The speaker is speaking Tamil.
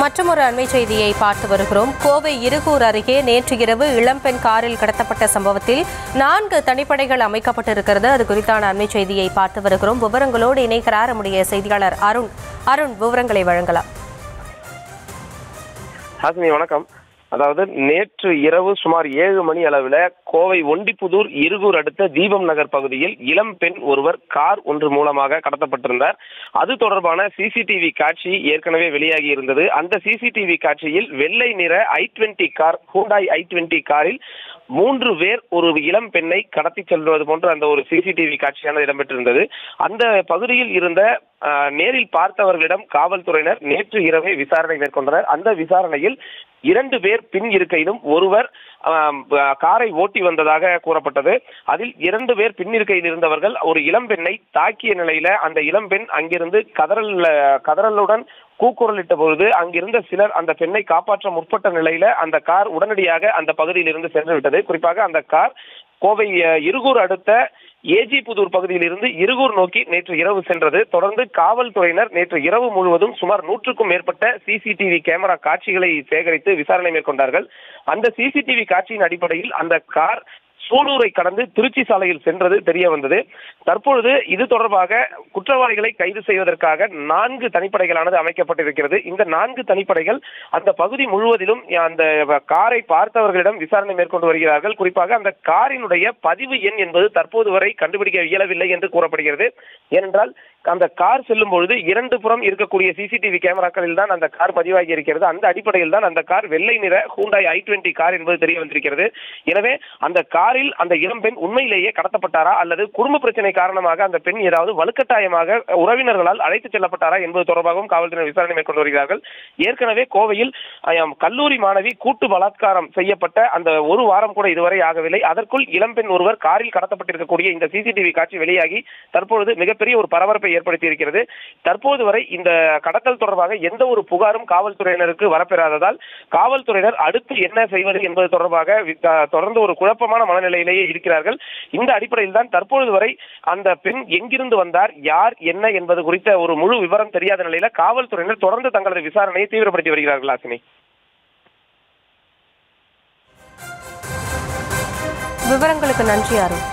மற்றொரு அண்மை செய்தியை பார்த்து வருகிறோம். கோவை இருகூர் அருகே நேற்று இரவு இளம்பெண் காரில் கடத்தப்பட்ட சம்பவத்தில் 4 தனிப்படைகள் அமைக்கப்பட்டிருக்கிறது. அது குறித்தான அண்மை செய்தியை பார்த்து வருகிறோம். விவரங்களோடு இணைக்கிறார் நம்முடைய செய்தியாளர் அருண். விவரங்களை வழங்கலாம். வணக்கம். அதாவது நேற்று இரவு சுமார் 7 மணி அளவில் கோவை ஒண்டிப்புதூர் இருகூர் அடுத்த தீபம் நகர் பகுதியில் இளம் பெண் ஒருவர் கார் ஒன்று மூலமாக கடத்தப்பட்டிருந்தார். அது தொடர்பான சிசிடிவி காட்சி ஏற்கனவே வெளியாகி இருந்தது. அந்த சிசிடிவி காட்சியில் வெள்ளை நிற i20 கார், ஹூண்டாய் i20 காரில் 3 பேர் ஒரு இளம் பெண்ணை கடத்தி செல்வது போன்ற அந்த ஒரு சிசிடிவி காட்சியானது இடம்பெற்றிருந்தது. அந்த பகுதியில் இருந்த நேரில் பார்த்தவர்களிடம் காவல்துறையினர் நேற்று இரவே விசாரணை மேற்கொண்டனர். அந்த விசாரணையில் 2 பேர் பின் இருக்கையிலும் ஒருவர் காரை ஓட்டி வந்ததாக கூறப்பட்டது. அதில் 2 பேர் பின் இருக்கையில் இருந்தவர்கள் ஒரு இளம்பெண்ணை தாக்கிய நிலையில அந்த இளம்பெண் அங்கிருந்து கதறலுடன் கூக்குரலிட்ட பொழுது அங்கிருந்த சிலர் அந்த பெண்ணை காப்பாற்ற முற்பட்ட நிலையில அந்த கார் உடனடியாக அந்த பகுதியில் இருந்து சென்று விட்டது. குறிப்பாக அந்த கார் கோவை இருகூர் அடுத்த ஏஜி புதூர் பகுதியில் இருந்து இருகூர் நோக்கி நேற்று இரவு சென்றது. தொடர்ந்து காவல்துறையினர் நேற்று இரவு முழுவதும் சுமார் 100க்கும் மேற்பட்ட சிசிடிவி கேமரா காட்சிகளை சேகரித்து விசாரணை மேற்கொண்டார்கள். அந்த சிசிடிவி காட்சியின் அடிப்படையில் அந்த கார் சூலூரை கடந்து திருச்சி சாலையில் சென்றது தெரிய வந்தது. தற்பொழுது இது தொடர்பாக குற்றவாளிகளை கைது செய்வதற்காக 4 தனிப்படைகளானது அமைக்கப்பட்டிருக்கிறது. இந்த 4 தனிப்படைகள் அந்த பகுதி முழுவதிலும் அந்த காரை பார்த்தவர்களிடம் விசாரணை மேற்கொண்டு வருகிறார்கள். குறிப்பாக அந்த காரினுடைய பதிவு எண் என்பது தற்போது வரை கண்டுபிடிக்க இயலவில்லை என்று கூறப்படுகிறது. ஏனென்றால் அந்த கார் செல்லும் பொழுது 2 புறம் இருக்கக்கூடிய சிசிடிவி கேமராக்களில் தான் அந்த கார் பதிவாகி இருக்கிறது. அந்த அடிப்படையில் தான் அந்த கார் வெள்ளை நிற ஹூண்டாய் i20 கார் என்பது தெரிய வந்திருக்கிறது. எனவே அந்த காரில் அந்த இளம்பெண் உண்மையிலேயே கடத்தப்பட்டாரா அல்லது குடும்ப பிரச்சனை காரணமாக அந்த பெண் ஏதாவது வலுக்கட்டாயமாக உறவினர்களால் அழைத்து செல்லப்பட்டாரா என்பது தொடர்பாகவும் காவல்துறையினர் விசாரணை மேற்கொண்டு வருகிறார்கள். ஏற்கனவே கோவையில் கல்லூரி மாணவி கூட்டு பலாத்காரம் செய்யப்பட்ட அந்த ஒரு வாரம் கூட இதுவரை ஆகவில்லை. அதற்குள் இளம்பெண் ஒருவர் காரில் கடத்தப்பட்டிருக்கக்கூடிய இந்த சிசிடிவி காட்சி வெளியாகி தற்பொழுது மிகப்பெரிய ஒரு பரபரப்பை ஏற்படுத்தி இருக்கிறது. தற்போது வரை இந்த கடத்தல் தொடர்பாக எந்த ஒரு புகாரும் காவல்துறையினருக்கு வரப்பெறாததால் காவல்துறையினர் அடுத்து என்ன செய்வது என்பது தொடர்பாக தொடர்ந்து ஒரு குழப்பமான மனநிலையிலேயே இருக்கிறார்கள். இந்த அடிப்படையில் தான் தற்பொழுது வரை அந்த பெண் எங்கிருந்து வந்தார், யார், என்ன என்பது குறித்த ஒரு முழு விவரம் தெரியாத நிலையில காவல்துறையினர் தொடர்ந்து தங்களது விசாரணையை தீவிரப்படுத்தி வருகிறார்கள். ஆசினி, விவரங்களுக்கு நன்றி அருண்.